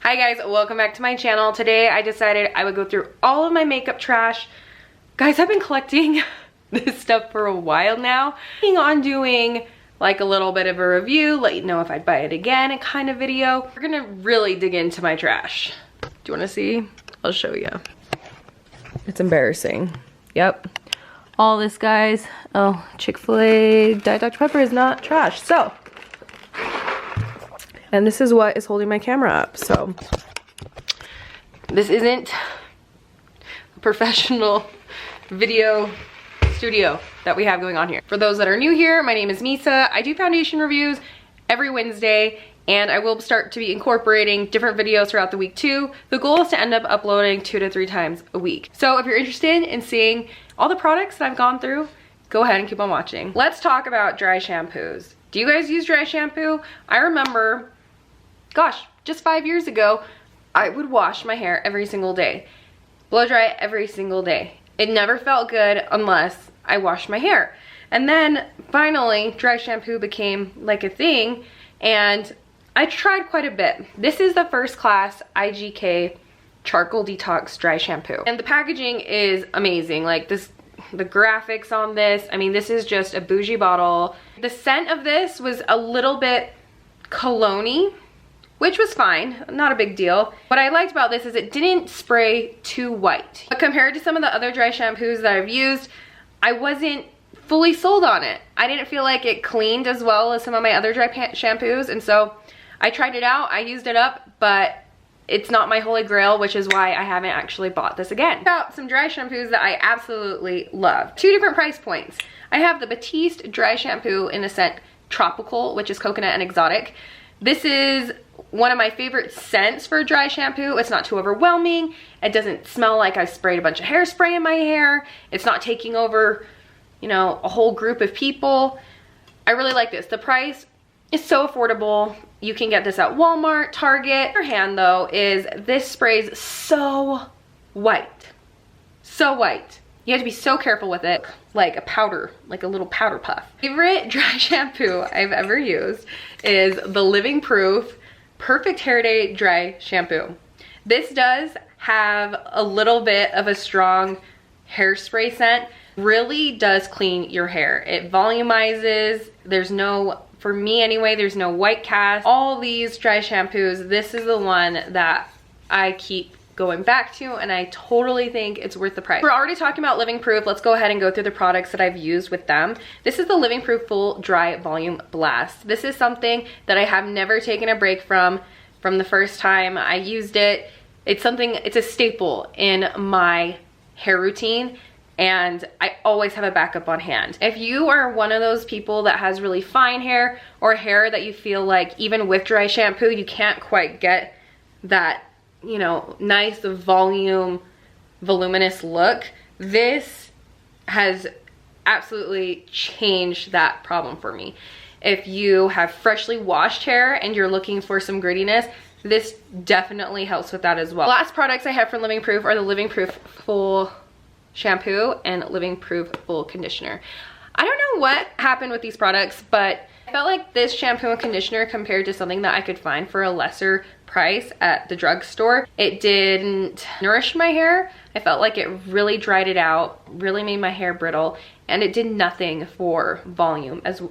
Hi guys, welcome back to my channel. Today I decided I would go through all of my makeup trash. Guys, I've been collecting this stuff for a while now. Planning on doing like a little bit of a review, let you know if I'd buy it again kind of video. We're gonna really dig into my trash. Do you wanna see? I'll show you. It's embarrassing. Yep. All this, guys. Oh, Chick-fil-A Diet Dr. Pepper is not trash. So, and this is what is holding my camera up. So, this isn't a professional video studio that we have going on here. For those that are new here, my name is Misa. I do foundation reviews every Wednesday, and I will start to be incorporating different videos throughout the week too. The goal is to end up uploading 2 to 3 times a week. So if you're interested in seeing all the products that I've gone through, go ahead and keep on watching. Let's talk about dry shampoos. Do you guys use dry shampoo? I remember, gosh, just 5 years ago, I would wash my hair every single day. Blow dry every single day. It never felt good unless I washed my hair. And then finally, dry shampoo became like a thing, and I tried quite a bit. This is the first class IGK Charcoal Detox Dry Shampoo. And the packaging is amazing. Like this, the graphics on this, I mean, this is just a bougie bottle. The scent of this was a little bit cologne-y, which was fine, not a big deal. What I liked about this is it didn't spray too white. But compared to some of the other dry shampoos that I've used, I wasn't fully sold on it. I didn't feel like it cleaned as well as some of my other dry shampoos, and so I tried it out, I used it up, but it's not my holy grail, which is why I haven't actually bought this again. About some dry shampoos that I absolutely love. 2 different price points. I have the Batiste dry shampoo in the scent Tropical, which is coconut and exotic. This is one of my favorite scents for dry shampoo. It's not too overwhelming. It doesn't smell like I've sprayed a bunch of hairspray in my hair. It's not taking over, you know, a whole group of people. I really like this. The price is so affordable. You can get this at Walmart, Target. Your hand though is this sprays so white. So white. You have to be so careful with it. Like a powder, like a little powder puff. Favorite dry shampoo I've ever used is the Living Proof Perfect Hair Day Dry Shampoo. This does have a little bit of a strong hairspray scent. Really does clean your hair. It volumizes. There's no, for me anyway, there's no white cast. All these dry shampoos, this is the one that I keep going back to, and I totally think it's worth the price. We're already talking about Living Proof. Let's go ahead and go through the products that I've used with them. This is the Living Proof Full Dry Volume Blast. This is something that I have never taken a break from the first time I used it. It's something, it's a staple in my hair routine, and I always have a backup on hand. If you are one of those people that has really fine hair, or hair that you feel like even with dry shampoo you can't quite get that, you know, nice voluminous look, this has absolutely changed that problem for me. If you have freshly washed hair and you're looking for some grittiness, this definitely helps with that as well. The last products I have from Living Proof are the Living Proof Full Shampoo and Living Proof Full Conditioner. I don't know what happened with these products, but I felt like this shampoo and conditioner, compared to something that I could find for a lesser price at the drugstore, it didn't nourish my hair. I felt like it really dried it out, really made my hair brittle, and it did nothing for volume as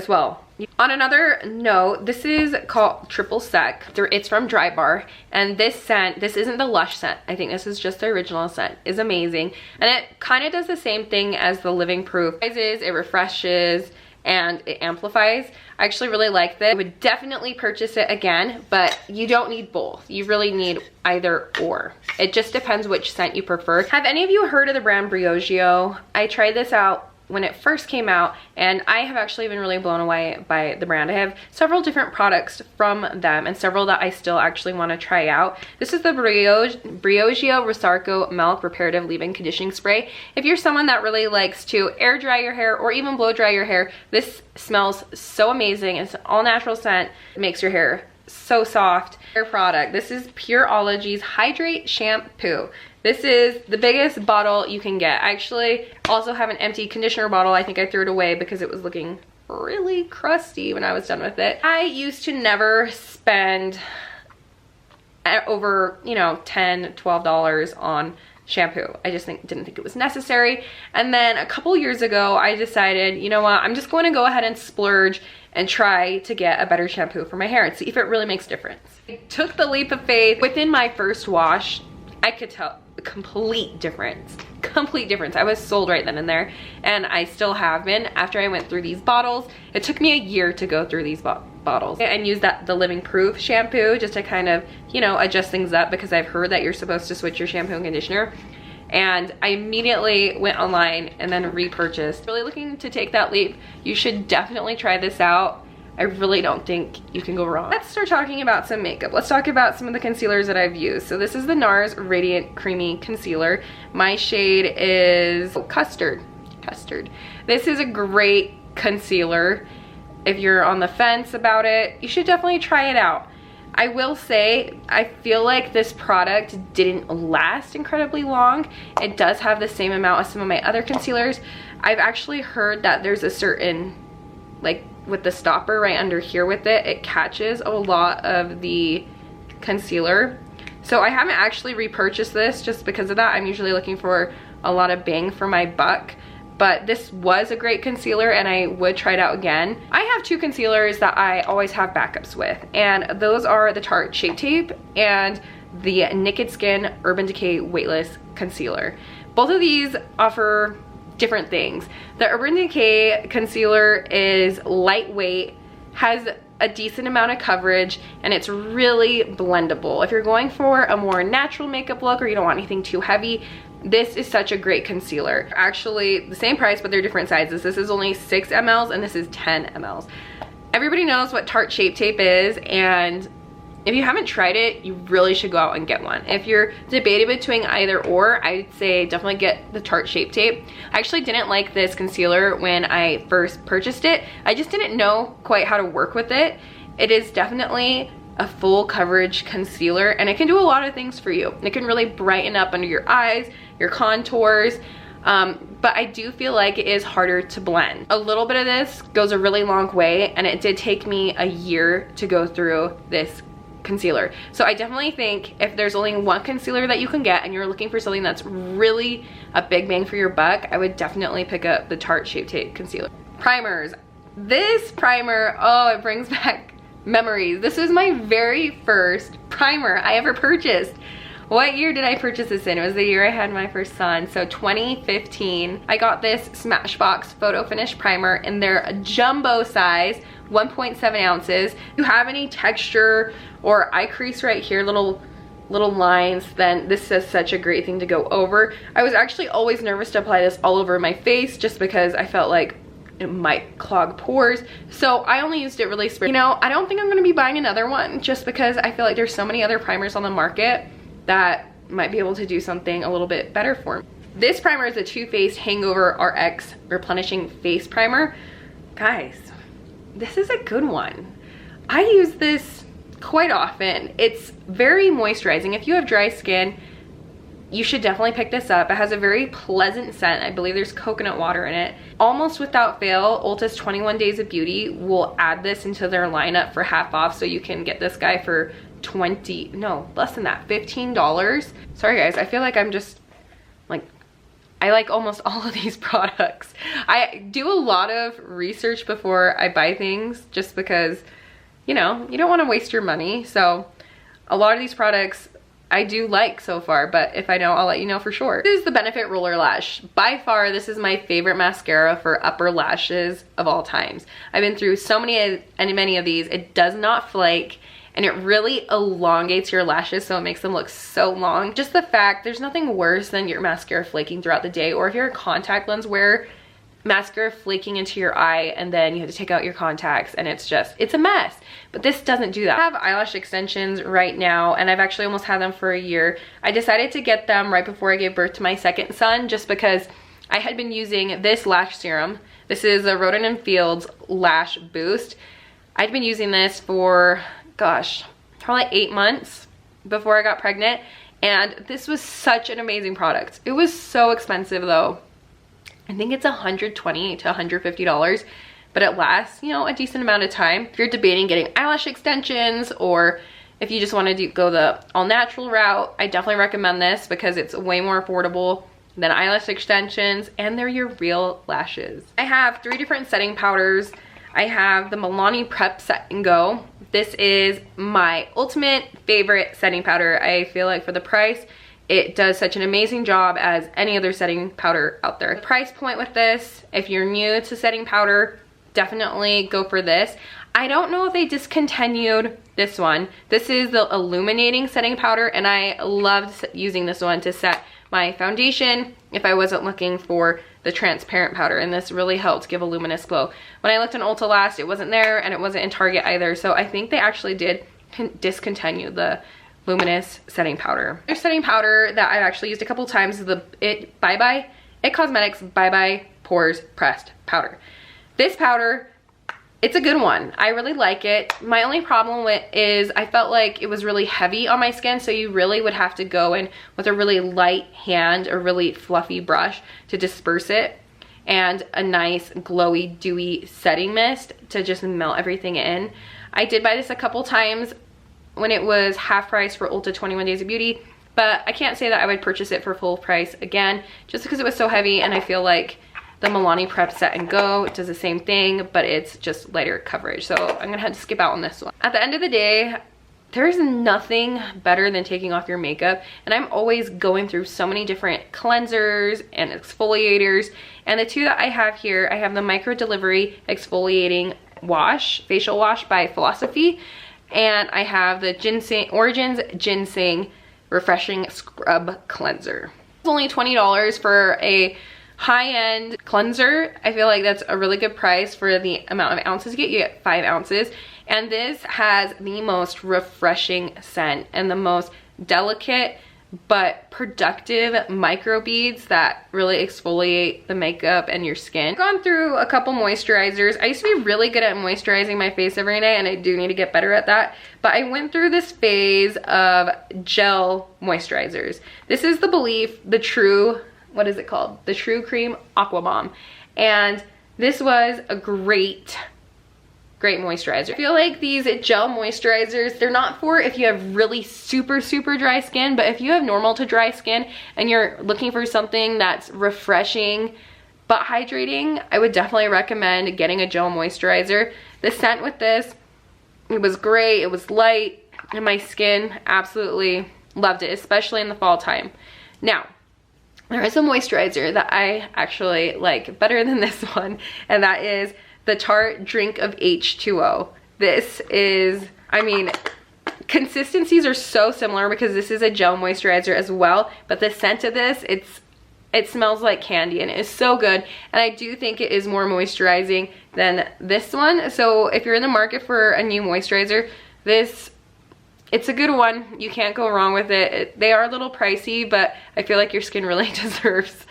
well. On another note, this is called Triple Sec. It's from Drybar, and this scent, this isn't the Lush scent. I think this is just the original scent. Is amazing, and it kind of does the same thing as the Living Proof. It refreshes and it amplifies. I actually really like this. I would definitely purchase it again, but you don't need both. You really need either or. It just depends which scent you prefer. Have any of you heard of the brand Briogeo? I tried this out when it first came out, and I have actually been really blown away by the brand. I have several different products from them and several that I still actually want to try out. This is the Briogeo Rosarco Milk Reparative Leave-In Conditioning Spray. If you're someone that really likes to air dry your hair or even blow dry your hair, this smells so amazing. It's an all natural scent. It makes your hair so soft. Hair product. This is Pureology's Hydrate Shampoo. This is the biggest bottle you can get. I actually also have an empty conditioner bottle. I think I threw it away because it was looking really crusty when I was done with it. I used to never spend over, you know, $10, $12 on shampoo. I just didn't think it was necessary. And then a couple years ago, I decided, you know what, I'm just going to go ahead and splurge and try to get a better shampoo for my hair and see if it really makes a difference. I took the leap of faith. Within my first wash, I could tell a complete difference. I was sold right then and there, and I still have been. After I went through these bottles, it took me a year to go through these bottles and use the Living Proof shampoo just to kind of, you know, adjust things up, because I've heard that you're supposed to switch your shampoo and conditioner. And I immediately went online and then repurchased. Really looking to take that leap, you should definitely try this out. I really don't think you can go wrong. Let's start talking about some makeup. Let's talk about some of the concealers that I've used. So this is the Nars Radiant Creamy Concealer. My shade is Custard. This is a great concealer. If you're on the fence about it, you should definitely try it out. I will say, I feel like this product didn't last incredibly long. It does have the same amount as some of my other concealers. I've actually heard that there's a certain, like with the stopper right under here with it, it catches a lot of the concealer. So I haven't actually repurchased this just because of that. I'm usually looking for a lot of bang for my buck. But this was a great concealer and I would try it out again. I have two concealers that I always have backups with, and those are the Tarte Shape Tape and the Naked Skin Urban Decay Weightless Concealer. Both of these offer different things. The Urban Decay concealer is lightweight, has a decent amount of coverage, and it's really blendable. If you're going for a more natural makeup look or you don't want anything too heavy, this is such a great concealer. Actually, the same price, but they're different sizes. This is only 6 mls and this is 10 mls. Everybody knows what Tarte Shape Tape is, and if you haven't tried it, you really should go out and get one. If you're debating between either or, I'd say definitely get the Tarte Shape Tape. I actually didn't like this concealer when I first purchased it. I just didn't know quite how to work with it. It is definitely a full coverage concealer, and it can do a lot of things for you. It can really brighten up under your eyes, your contours, but I do feel like it is harder to blend. A little bit of this goes a really long way, and it did take me a year to go through this concealer. So I definitely think if there's only one concealer that you can get and you're looking for something that's really a big bang for your buck, I would definitely pick up the Tarte Shape Tape concealer. Primers. This primer, oh, it brings back memories. This was my very first primer I ever purchased. What year did I purchase this in? It was the year I had my first son, so 2015. I got this Smashbox Photo Finish Primer in their jumbo size, 1.7 ounces. If you have any texture or eye crease right here, little lines, then this is such a great thing to go over. I was actually always nervous to apply this all over my face just because I felt like it might clog pores, so I only used it really spray. You know, I don't think I'm going to be buying another one just because I feel like there's so many other primers on the market that might be able to do something a little bit better for me. This primer is a Too Faced Hangover RX Replenishing Face Primer. Guys, this is a good one. I use this quite often. It's very moisturizing. If you have dry skin, you should definitely pick this up. It has a very pleasant scent. I believe there's coconut water in it. Almost without fail, Ulta's 21 Days of Beauty will add this into their lineup for half off, so you can get this guy for less than that, $15. Sorry guys, I feel like I'm just like, I like almost all of these products. I do a lot of research before I buy things just because, you know, you don't want to waste your money. So a lot of these products I do like so far, but if I don't, I'll let you know for sure. This is the Benefit Roller Lash. By far, this is my favorite mascara for upper lashes of all times. I've been through so many of these. It does not flake, and it really elongates your lashes, so it makes them look so long. Just the fact, there's nothing worse than your mascara flaking throughout the day, or if you're a contact lens wearer, mascara flaking into your eye and then you have to take out your contacts and it's a mess. But this doesn't do that. I have eyelash extensions right now and I've actually almost had them for a year. I decided to get them right before I gave birth to my second son just because I had been using this lash serum. This is a Rodan & Fields Lash Boost. I'd been using this for, gosh, probably 8 months before I got pregnant, and this was such an amazing product. It was so expensive though. I think it's $120 to $150, but it lasts, you know, a decent amount of time. If you're debating getting eyelash extensions or if you just want to go the all natural route, I definitely recommend this because it's way more affordable than eyelash extensions, and they're your real lashes. I have 3 different setting powders. I have the Milani Prep Set and Go. This is my ultimate favorite setting powder. I feel like for the price, it does such an amazing job as any other setting powder out there. The price point with this, if you're new to setting powder, definitely go for this. I don't know if they discontinued this one. This is the illuminating setting powder, and I loved using this one to set my foundation if I wasn't looking for the transparent powder, and this really helped give a luminous glow. When I looked in Ulta last, it wasn't there, and it wasn't in Target either, so I think they actually did discontinue the luminous setting powder. Their setting powder that I've actually used a couple times is the It Cosmetics Bye Bye Pores Pressed Powder. This powder, it's a good one. I really like it. My only problem with is I felt like it was really heavy on my skin, so you really would have to go in with a really light hand or really fluffy brush to disperse it, and a nice glowy dewy setting mist to just melt everything in. I did buy this a couple times when it was half price for Ulta 21 Days of Beauty, but I can't say that I would purchase it for full price again just because it was so heavy, and I feel like the Milani Prep Set and Go does the same thing, but it's just lighter coverage. So I'm gonna have to skip out on this one. At the end of the day, there's nothing better than taking off your makeup, and I'm always going through so many different cleansers and exfoliators, and the 2 that I have here, I have the Micro Delivery Exfoliating Wash, Facial Wash by Philosophy, and I have the Origins Ginseng Refreshing Scrub Cleanser. It's only $20 for a high-end cleanser. I feel like that's a really good price for the amount of ounces you get. You get 5 ounces, and this has the most refreshing scent and the most delicate but productive microbeads that really exfoliate the makeup and your skin. I've gone through a couple moisturizers. I used to be really good at moisturizing my face every day, and I do need to get better at that, but I went through this phase of gel moisturizers. This is the Belief, the True, what is it called? The True Cream Aqua Bomb. And this was a great moisturizer. I feel like these gel moisturizers, they're not for if you have really super dry skin, but if you have normal to dry skin and you're looking for something that's refreshing but hydrating, I would definitely recommend getting a gel moisturizer. The scent with this, it was great, it was light, and my skin absolutely loved it, especially in the fall time. Now, there is a moisturizer that I actually like better than this one, and that is the Tarte Drink of H2O. This is, I mean, consistencies are so similar because this is a gel moisturizer as well, but the scent of this, it smells like candy, and it is so good, and I do think it is more moisturizing than this one. So if you're in the market for a new moisturizer, it's a good one. You can't go wrong with it. They are a little pricey, but I feel like your skin really deserves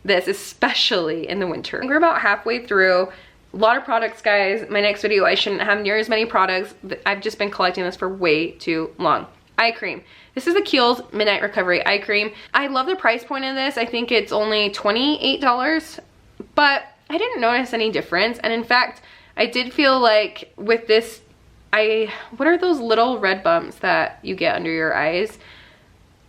this, especially in the winter. We're about halfway through. A lot of products, guys. My next video, I shouldn't have near as many products. I've just been collecting this for way too long. Eye cream. This is the Kiehl's Midnight Recovery Eye Cream. I love the price point of this. I think it's only $28, but I didn't notice any difference. And in fact, I did feel like with this, what are those little red bumps that you get under your eyes?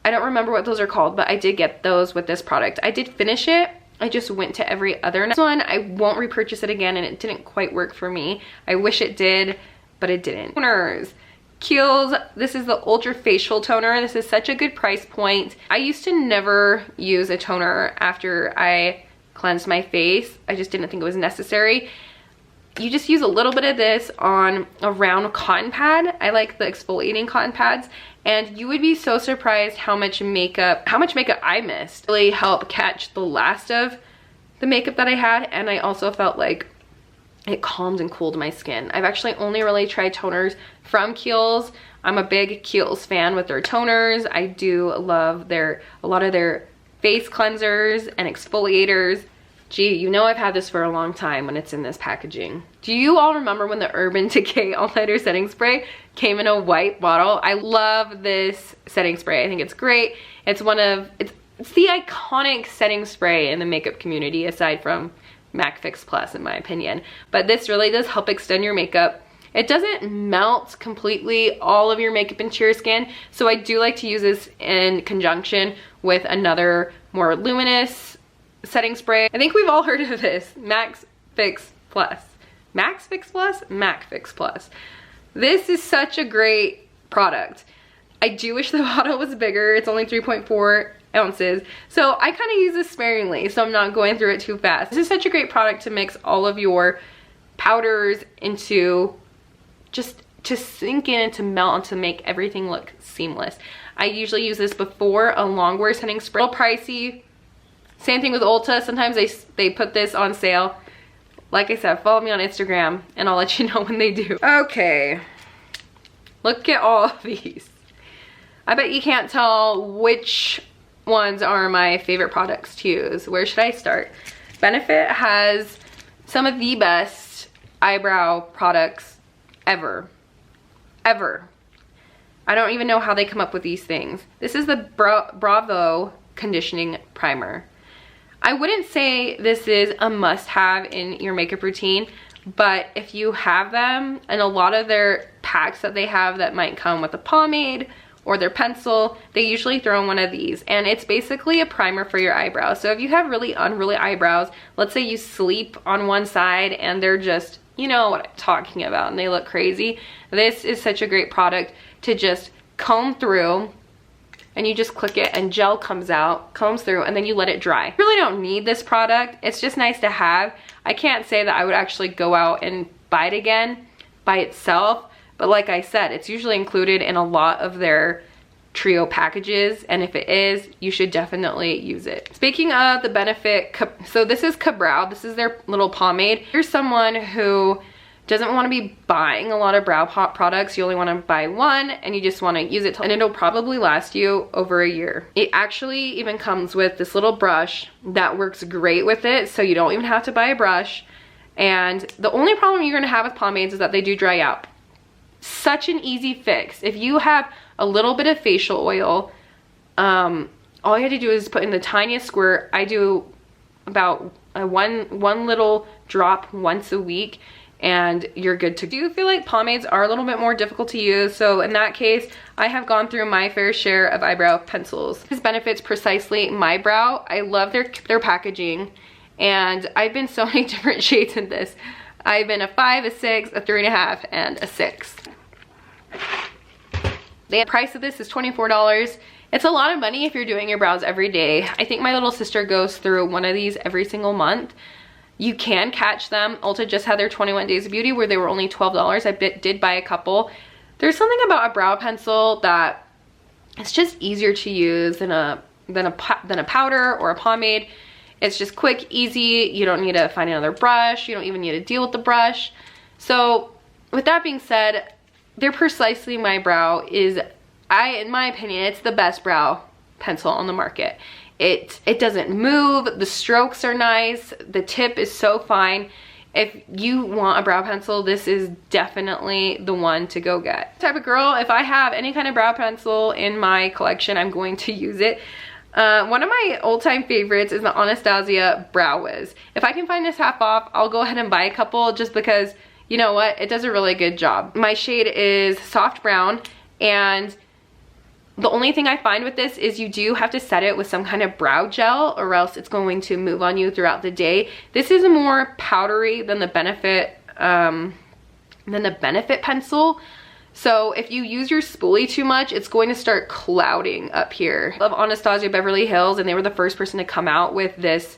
I don't remember what those are called, but I did get those with this product. I did finish it. I just went to every other one. I won't repurchase it again, and it didn't quite work for me. I wish it did, but it didn't. Toners. Kiehl's, this is the Ultra Facial Toner. This is such a good price point. I used to never use a toner after I cleansed my face. I just didn't think it was necessary. You just use a little bit of this on a round cotton pad. I like the exfoliating cotton pads, and you would be so surprised how much makeup I missed. It really helped catch the last of the makeup that I had, and I also felt like it calmed and cooled my skin. I've actually only really tried toners from Kiehl's. I'm a big Kiehl's fan with their toners. I do love a lot of their face cleansers and exfoliators. Gee, you know I've had this for a long time when it's in this packaging. Do you all remember when the Urban Decay All-Nighter Setting Spray came in a white bottle? I love this setting spray. I think it's great. It's the iconic setting spray in the makeup community, aside from MAC Fix Plus, in my opinion. But this really does help extend your makeup. It doesn't melt completely all of your makeup into your skin, so I do like to use this in conjunction with another more luminous setting spray. I think we've all heard of this, Max Fix Plus. Max Fix Plus? Mac Fix Plus. This is such a great product. I do wish the bottle was bigger. It's only 3.4 ounces. So I kind of use this sparingly, so I'm not going through it too fast. This is such a great product to mix all of your powders into, just to sink in and to melt and to make everything look seamless. I usually use this before a longwear setting spray. A little pricey. Same thing with Ulta. Sometimes they put this on sale. Like I said, follow me on Instagram and I'll let you know when they do. Okay. Look at all of these. I bet you can't tell which ones are my favorite products to use. Where should I start? Benefit has some of the best eyebrow products ever. Ever. I don't even know how they come up with these things. This is the Bravo Conditioning Primer. I wouldn't say this is a must-have in your makeup routine, but if you have them, and a lot of their packs that they have that might come with a pomade or their pencil, they usually throw in one of these, and it's basically a primer for your eyebrows. So if you have really unruly eyebrows, let's say you sleep on one side and they're just, you know what I'm talking about, and they look crazy, this is such a great product to just comb through, and you just click it and gel comes out, combs through, and then you let it dry. You really don't need this product. It's just nice to have. I can't say that I would actually go out and buy it again by itself, but like I said, it's usually included in a lot of their trio packages, and if it is, you should definitely use it. Speaking of the Benefit, so this is Ka-Brow. This is their little pomade. If you're someone who doesn't want to be buying a lot of brow products, you only want to buy one and you just want to use it, and it'll probably last you over a year. It actually even comes with this little brush that works great with it, so you don't even have to buy a brush. And the only problem you're going to have with pomades is that they do dry out. Such an easy fix. If you have a little bit of facial oil, all you have to do is put in the tiniest squirt. I do about one little drop once a week, and you're good to go. I do feel like pomades are a little bit more difficult to use, so in that case, I have gone through my fair share of eyebrow pencils. This benefits precisely my brow. I love their packaging, and I've been so many different shades in this. I've been a 5, a 6, a 3.5, and a 6. The price of this is $24. It's a lot of money if you're doing your brows every day. I think my little sister goes through one of these every single month. You can catch them. Ulta just had their 21 Days of Beauty where they were only $12. I did buy a couple. There's something about a brow pencil that it's just easier to use than a powder or a pomade. It's just quick, easy. You don't need to find another brush. You don't even need to deal with the brush. So with that being said, they're precisely my brow. In my opinion, it's the best brow pencil on the market. It doesn't move, the strokes are nice, the tip is so fine. If you want a brow pencil, this is definitely the one to go get. Type of girl, if I have any kind of brow pencil in my collection, I'm going to use it. One of my old-time favorites is the Anastasia Brow Wiz. If I can find this half off, I'll go ahead and buy a couple just because, you know what, it does a really good job. My shade is soft brown, and the only thing I find with this is you do have to set it with some kind of brow gel, or else it's going to move on you throughout the day. This is more powdery than the Benefit pencil. So if you use your spoolie too much, it's going to start clouding up here. I love Anastasia Beverly Hills, and they were the first person to come out with this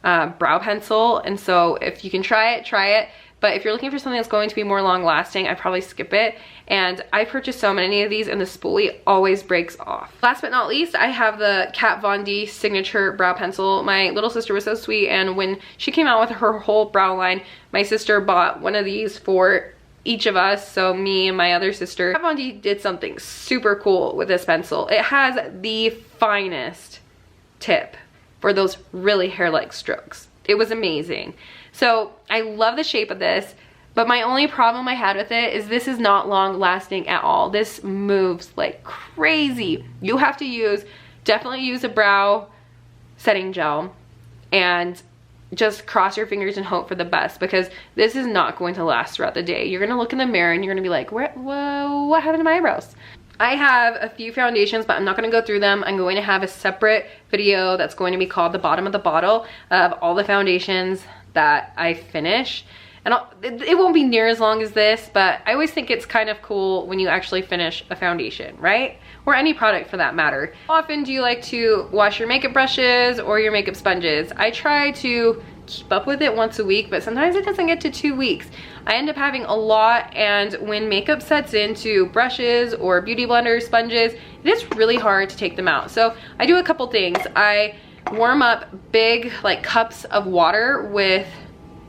brow pencil. And so if you can try it, try it. But if you're looking for something that's going to be more long lasting, I'd probably skip it. And I purchased so many of these, and the spoolie always breaks off. Last but not least, I have the Kat Von D Signature Brow Pencil. My little sister was so sweet, and when she came out with her whole brow line, my sister bought one of these for each of us, so me and my other sister. Kat Von D did something super cool with this pencil. It has the finest tip for those really hair-like strokes. It was amazing. So I love the shape of this, but my only problem I had with it is this is not long lasting at all. This moves like crazy. You have to definitely use a brow setting gel, and just cross your fingers and hope for the best, because this is not going to last throughout the day. You're gonna look in the mirror and you're gonna be like, what happened to my eyebrows? I have a few foundations, but I'm not gonna go through them. I'm going to have a separate video that's going to be called the bottom of the bottle of all the foundations that I finish. And it won't be near as long as this, but I always think it's kind of cool when you actually finish a foundation, right? Or any product for that matter. How often do you like to wash your makeup brushes or your makeup sponges? I try to keep up with it once a week, but sometimes it doesn't get to 2 weeks. I end up having a lot, and when makeup sets into brushes or beauty blenders, sponges, it is really hard to take them out. So I do a couple things. I warm up big like cups of water with,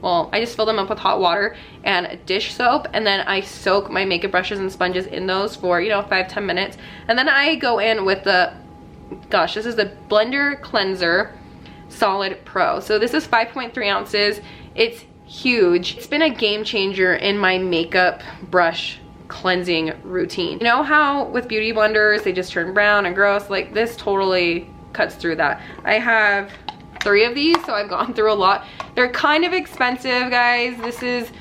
well, I just fill them up with hot water and a dish soap, and then I soak my makeup brushes and sponges in those for, you know, 5-10 minutes. And then I go in with the, gosh, this is the Blender Cleanser Solid Pro. So this is 5.3 ounces. It's huge. It's been a game changer in my makeup brush cleansing routine. You know how with beauty blenders, they just turn brown and gross? Like, this totally cuts through that. I have 3 of these, so I've gone through a lot. They're kind of expensive, guys. This is,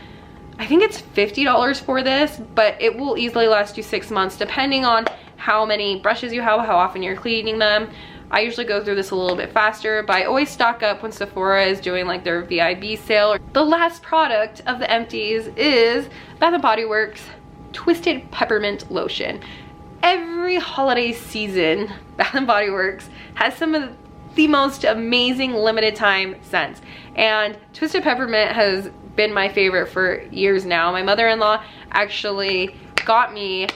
I think it's $50 for this, but it will easily last you 6 months depending on how many brushes you have, how often you're cleaning them. I usually go through this a little bit faster, but I always stock up when Sephora is doing like their VIB sale. The last product of the Empties is Bath & Body Works Twisted Peppermint Lotion. Every holiday season, Bath & Body Works has some of the most amazing limited time scents, and Twisted Peppermint has been my favorite for years now. My mother-in-law actually got me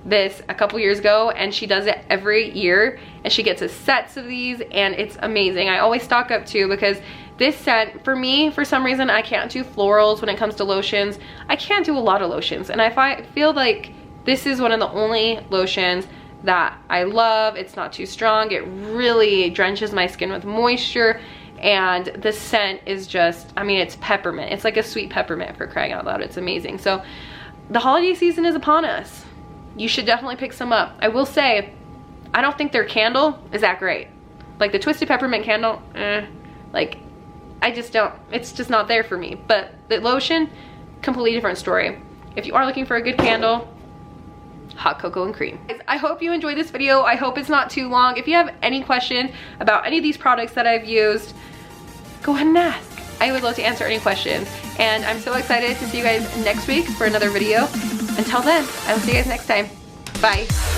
this a couple years ago, and she does it every year, and she gets us sets of these, and it's amazing. I always stock up too, because this scent, for me, for some reason, I can't do florals when it comes to lotions. I can't do a lot of lotions, and I feel like this is one of the only lotions that I love. It's not too strong. It really drenches my skin with moisture, and the scent is just, I mean, it's peppermint. It's like a sweet peppermint, for crying out loud. It's amazing. So the holiday season is upon us. You should definitely pick some up. I will say, I don't think their candle is that great. Like the Twisted Peppermint candle, like, I just don't, it's just not there for me. But the lotion, completely different story. If you are looking for a good candle, hot cocoa and cream. I hope you enjoyed this video. I hope it's not too long. If you have any questions about any of these products that I've used, go ahead and ask. I would love to answer any questions. And I'm so excited to see you guys next week for another video. Until then, I will see you guys next time. Bye.